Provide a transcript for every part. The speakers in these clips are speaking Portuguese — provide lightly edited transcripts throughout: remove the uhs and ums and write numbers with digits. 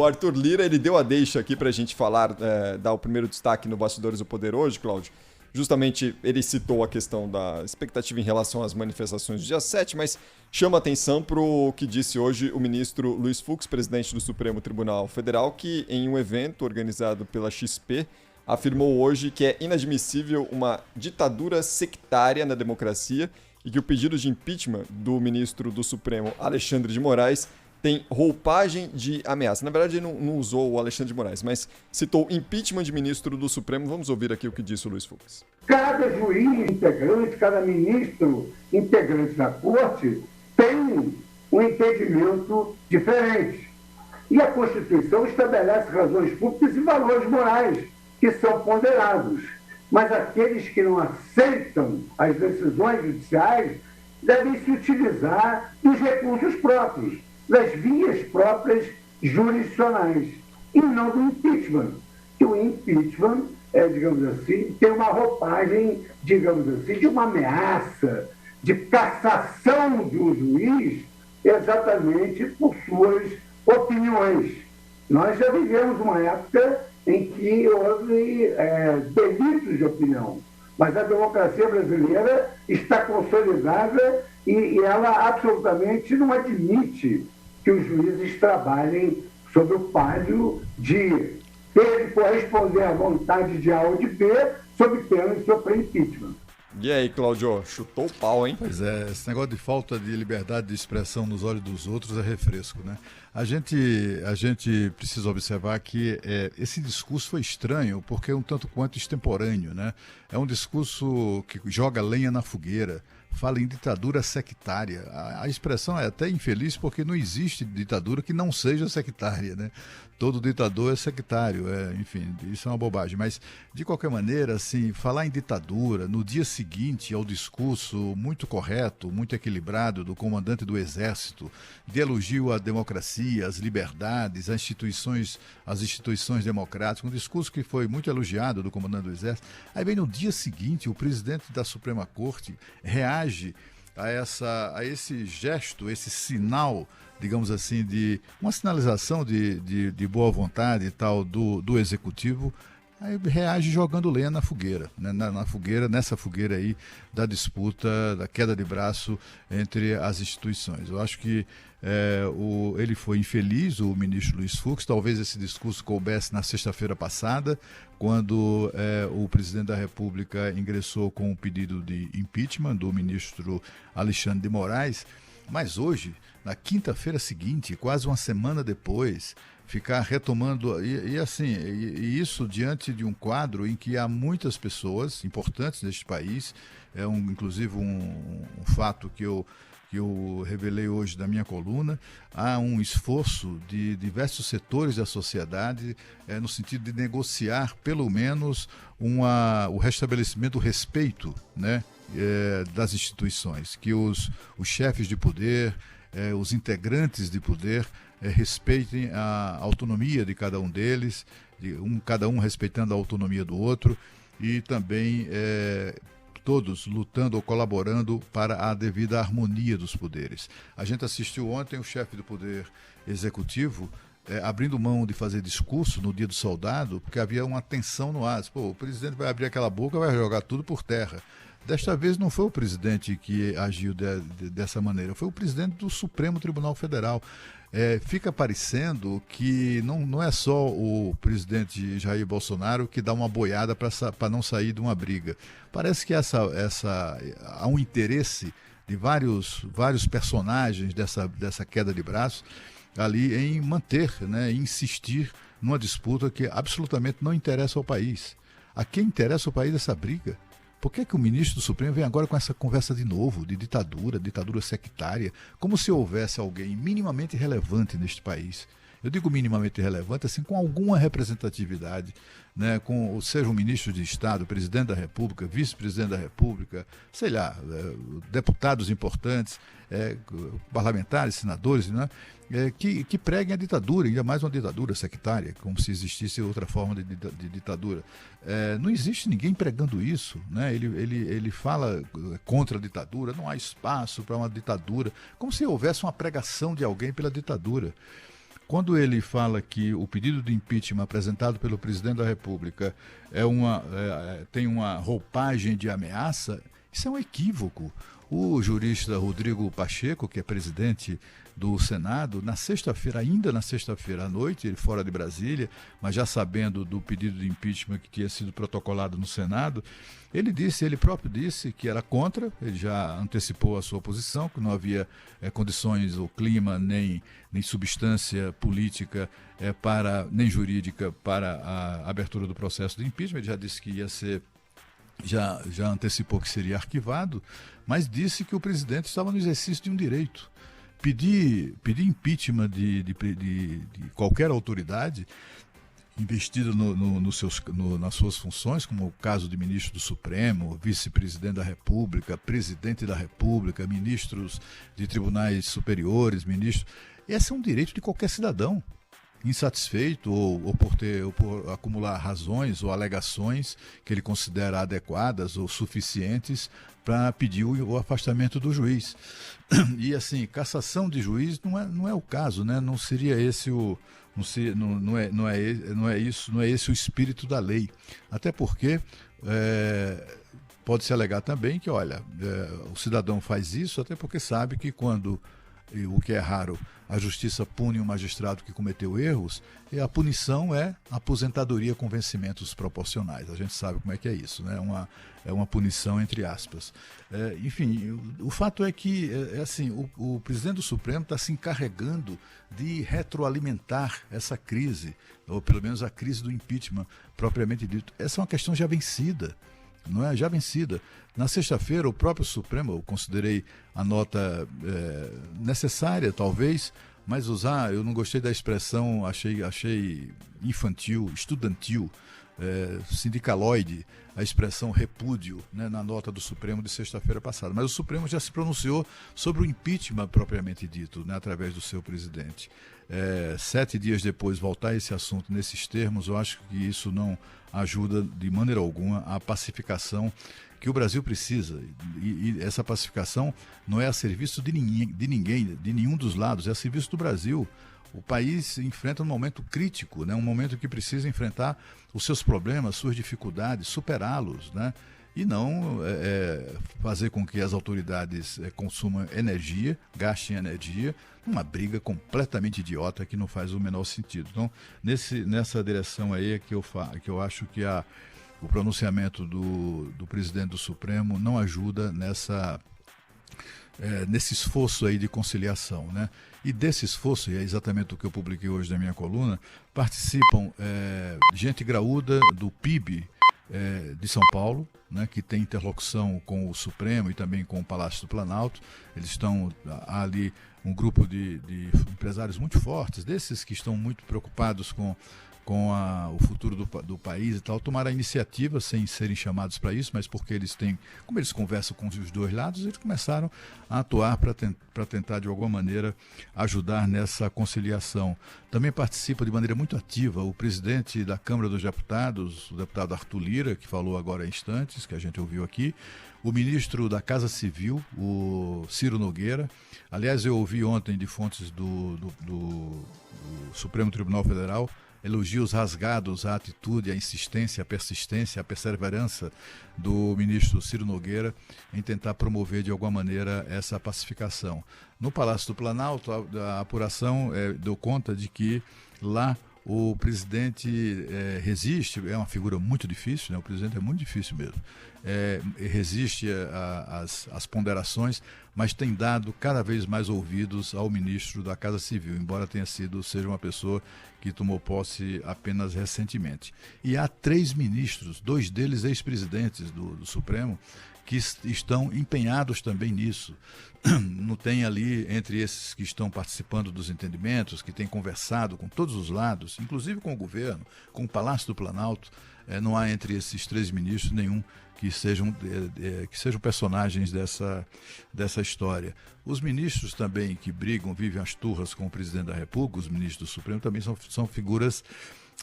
o Arthur Lira, ele deu a deixa aqui para a gente falar, dar o primeiro destaque no Bastidores do Poder hoje, Cláudio. Justamente ele citou a questão da expectativa em relação às manifestações do dia 7, mas chama atenção para o que disse hoje o ministro Luiz Fux, presidente do Supremo Tribunal Federal, que em um evento organizado pela XP, afirmou hoje que é inadmissível uma ditadura sectária na democracia e que o pedido de impeachment do ministro do Supremo, Alexandre de Moraes, tem roupagem de ameaça. Na verdade, ele não usou o Alexandre de Moraes, mas citou impeachment de ministro do Supremo. Vamos ouvir aqui o que disse o Luiz Fux. Cada juiz integrante, cada ministro integrante da corte tem um entendimento diferente. E a Constituição estabelece razões públicas e valores morais que são ponderados. Mas aqueles que não aceitam as decisões judiciais devem se utilizar dos recursos próprios, das vias próprias jurisdicionais, e não do impeachment. Que o impeachment, digamos assim, tem uma roupagem, digamos assim, de uma ameaça, de cassação do juiz, exatamente por suas opiniões. Nós já vivemos uma época em que houve delitos de opinião, mas a democracia brasileira está consolidada e ela absolutamente não admite que os juízes trabalhem sob o pálio de ter de corresponder à vontade de A ou de B, sob pena de sofrer impeachment. E aí, Cláudio, chutou o pau, hein? Pois é, esse negócio de falta de liberdade de expressão nos olhos dos outros é refresco, né? A gente precisa observar que esse discurso foi estranho, porque é um tanto quanto extemporâneo, né? É um discurso que joga lenha na fogueira, fala em ditadura sectária. A expressão é até infeliz porque não existe ditadura que não seja sectária, né? Todo ditador é sectário, enfim, isso é uma bobagem. Mas, de qualquer maneira, assim, falar em ditadura no dia seguinte ao discurso muito correto, muito equilibrado do comandante do Exército, de elogio à democracia, às liberdades, às instituições democráticas, um discurso que foi muito elogiado do comandante do Exército. Aí vem no dia seguinte o presidente da Suprema Corte reage a esse gesto, esse sinal, digamos assim, de uma sinalização de boa vontade e tal do executivo, aí reage jogando lenha na fogueira, né? Nessa fogueira aí da disputa, da queda de braço entre as instituições. Eu acho que ele foi infeliz, o ministro Luiz Fux. Talvez esse discurso coubesse na sexta-feira passada, quando o presidente da República ingressou com o pedido de impeachment do ministro Alexandre de Moraes. Mas hoje, na quinta-feira seguinte, quase uma semana depois, ficar retomando, e isso diante de um quadro em que há muitas pessoas importantes neste país, inclusive um fato que eu revelei hoje da minha coluna, há um esforço de diversos setores da sociedade no sentido de negociar, pelo menos, o restabelecimento do respeito, né, das instituições, que os chefes de poder, os integrantes de poder, respeitem a autonomia de cada um deles, cada um respeitando a autonomia do outro, e também todos lutando ou colaborando para a devida harmonia dos poderes. A gente assistiu ontem o chefe do Poder Executivo abrindo mão de fazer discurso no Dia do Soldado, porque havia uma tensão no ar. O presidente vai abrir aquela boca e vai jogar tudo por terra. Desta vez não foi o presidente que agiu dessa maneira, foi o presidente do Supremo Tribunal Federal. Fica parecendo que não é só o presidente Jair Bolsonaro que dá uma boiada para não sair de uma briga. Parece que há um interesse de vários personagens dessa queda de braço ali em manter, né, em insistir numa disputa que absolutamente não interessa ao país. A quem interessa ao país essa briga? Por que o ministro do Supremo vem agora com essa conversa de novo, de ditadura sectária, como se houvesse alguém minimamente relevante neste país? Eu digo minimamente relevante, assim, com alguma representatividade, né, seja um ministro de Estado, presidente da República, vice-presidente da República, sei lá, deputados importantes, parlamentares, senadores, né, que preguem a ditadura, ainda mais uma ditadura sectária, como se existisse outra forma de ditadura. Não existe ninguém pregando isso, né? Ele fala contra a ditadura, não há espaço para uma ditadura, como se houvesse uma pregação de alguém pela ditadura. Quando ele fala que o pedido de impeachment apresentado pelo presidente da República tem uma roupagem de ameaça, isso é um equívoco. O jurista Rodrigo Pacheco, que é presidente do Senado, ainda na sexta-feira à noite, ele fora de Brasília, mas já sabendo do pedido de impeachment que tinha sido protocolado no Senado, ele próprio disse que era contra, ele já antecipou a sua posição, que não havia condições ou clima, nem substância política nem jurídica para a abertura do processo de impeachment. Ele já disse que ia ser, já antecipou que seria arquivado, mas disse que o presidente estava no exercício de um direito. Pedir impeachment de qualquer autoridade investida nas suas funções, como o caso de ministro do Supremo, vice-presidente da República, presidente da República, ministros de tribunais superiores, esse é um direito de qualquer cidadão insatisfeito ou por acumular razões ou alegações que ele considera adequadas ou suficientes para pedir o afastamento do juiz. E assim, cassação de juiz não é o caso, né? Não seria esse não é esse o espírito da lei. Até porque pode-se alegar também que, o cidadão faz isso até porque sabe que quando, o que é raro, a justiça pune um magistrado que cometeu erros, e a punição é aposentadoria com vencimentos proporcionais. A gente sabe como é que é isso, né? É uma punição entre aspas. Enfim, o fato é que o presidente do Supremo está se encarregando de retroalimentar essa crise, ou pelo menos a crise do impeachment propriamente dito. Essa é uma questão já vencida. Não é? Já vencida. Na sexta-feira, o próprio Supremo, eu considerei a nota necessária, talvez, mas eu não gostei da expressão, achei infantil, estudantil, sindicaloide, a expressão repúdio, né, na nota do Supremo de sexta-feira passada. Mas o Supremo já se pronunciou sobre o impeachment propriamente dito, né, através do seu presidente. 7 dias depois, voltar a esse assunto nesses termos, eu acho que isso não ajuda de maneira alguma a pacificação que o Brasil precisa. E essa pacificação não é a serviço de ninguém, de nenhum dos lados, é a serviço do Brasil. O país enfrenta um momento crítico, né? Um momento que precisa enfrentar os seus problemas, suas dificuldades, superá-los, né? E não fazer com que as autoridades consumam energia, gastem energia, uma briga completamente idiota que não faz o menor sentido. Então, nessa direção aí é que eu acho que o pronunciamento do presidente do Supremo não ajuda nesse esforço aí de conciliação, né? E desse esforço, e é exatamente o que eu publiquei hoje na minha coluna, participam gente graúda do PIB de São Paulo, né, que tem interlocução com o Supremo e também com o Palácio do Planalto. Eles estão ali, um grupo de empresários muito fortes, desses que estão muito preocupados com o futuro do país e tal, tomaram a iniciativa sem serem chamados para isso, mas porque como eles conversam com os dois lados, eles começaram a atuar para tentar de alguma maneira ajudar nessa conciliação. Também participa de maneira muito ativa o presidente da Câmara dos Deputados, o deputado Arthur Lira, que falou agora há instantes, que a gente ouviu aqui, o ministro da Casa Civil, o Ciro Nogueira. Aliás, eu ouvi ontem de fontes do Supremo Tribunal Federal elogios rasgados à atitude, à insistência, à persistência, à perseverança do ministro Ciro Nogueira em tentar promover de alguma maneira essa pacificação. No Palácio do Planalto, a apuração deu conta de que lá o presidente resiste, é uma figura muito difícil, né? O presidente é muito difícil mesmo, resiste às ponderações, mas tem dado cada vez mais ouvidos ao ministro da Casa Civil, embora seja uma pessoa que tomou posse apenas recentemente. E há 3 ministros, 2 deles ex-presidentes do Supremo, que estão empenhados também nisso. Não tem ali, entre esses que estão participando dos entendimentos, que têm conversado com todos os lados, inclusive com o governo, com o Palácio do Planalto, não há entre esses 3 ministros nenhum que sejam personagens dessa história. Os ministros também que brigam, vivem as turras com o presidente da República, os ministros do Supremo, também são figuras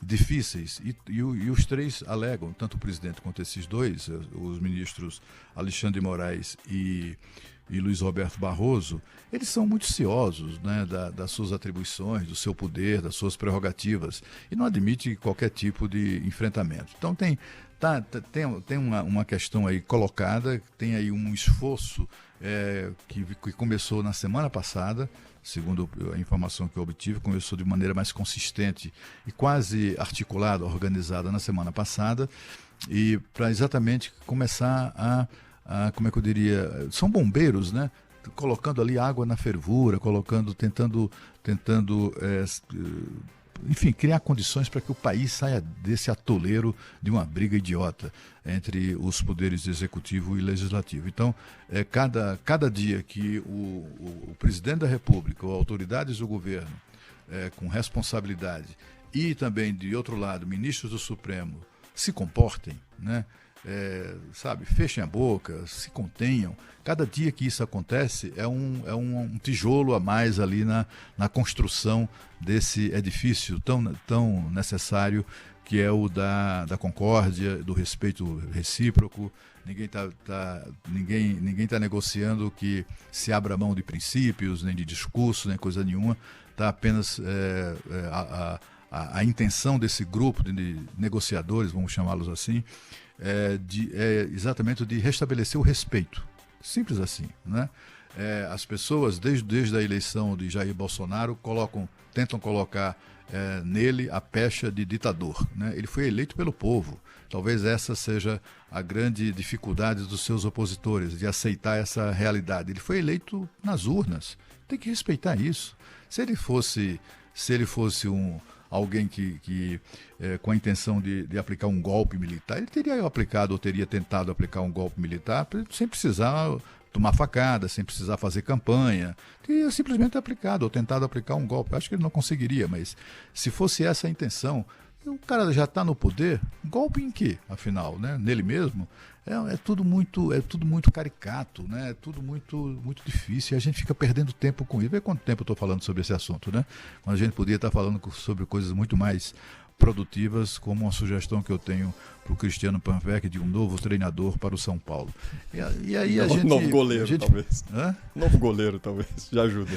difíceis, e os três alegam, tanto o presidente quanto esses dois, os ministros Alexandre de Moraes e Luiz Roberto Barroso, eles são muito ciosos, né, das suas atribuições, do seu poder, das suas prerrogativas, e não admite qualquer tipo de enfrentamento. Então tem uma questão aí colocada, tem aí um esforço que começou na semana passada, segundo a informação que eu obtive, começou de maneira mais consistente e quase articulada, organizada na semana passada, e para exatamente começar como é que eu diria, são bombeiros, né? Colocando ali água na fervura, tentando, enfim, criar condições para que o país saia desse atoleiro de uma briga idiota entre os poderes executivo e legislativo. Então, cada dia que o presidente da República ou autoridades do governo com responsabilidade e também, de outro lado, ministros do Supremo se comportem, né? Fechem a boca, se contenham. Cada dia que isso acontece é um tijolo a mais ali na construção desse edifício tão necessário que é o da concórdia, do respeito recíproco. Ninguém tá negociando que se abra mão de princípios, nem de discurso, nem coisa nenhuma. Está apenas a intenção desse grupo de negociadores, vamos chamá-los assim, exatamente de restabelecer o respeito. Simples assim, né? As pessoas, desde a eleição de Jair Bolsonaro, tentam colocar nele a pecha de ditador, né? Ele foi eleito pelo povo. Talvez essa seja a grande dificuldade dos seus opositores, de aceitar essa realidade. Ele foi eleito nas urnas. Tem que respeitar isso. Se ele fosse alguém que com a intenção de aplicar um golpe militar, ele teria aplicado ou teria tentado aplicar um golpe militar sem precisar tomar facada, sem precisar fazer campanha. Teria simplesmente aplicado ou tentado aplicar um golpe. Acho que ele não conseguiria, mas se fosse essa a intenção, o cara já está no poder, golpe em quê, afinal, né? Nele mesmo? É tudo muito caricato, né? É tudo muito difícil, e a gente fica perdendo tempo com isso. Vê quanto tempo eu estou falando sobre esse assunto, né? Quando a gente podia estar falando sobre coisas muito mais produtivas, como uma sugestão que eu tenho para o Cristiano Panvec de um novo treinador para o São Paulo. E aí novo goleiro, talvez. Hã? Novo goleiro, talvez. Já ajuda.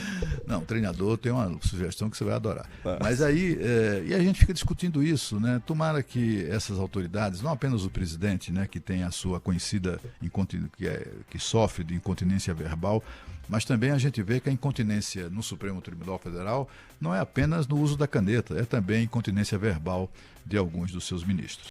Não, treinador tem uma sugestão que você vai adorar. Tá. Mas aí, e a gente fica discutindo isso, né? Tomara que essas autoridades, não apenas o presidente, né, que tem a sua conhecida que sofre de incontinência verbal, mas também a gente vê que a incontinência no Supremo Tribunal Federal não é apenas no uso da caneta, é também incontinência verbal de alguns dos seus ministros.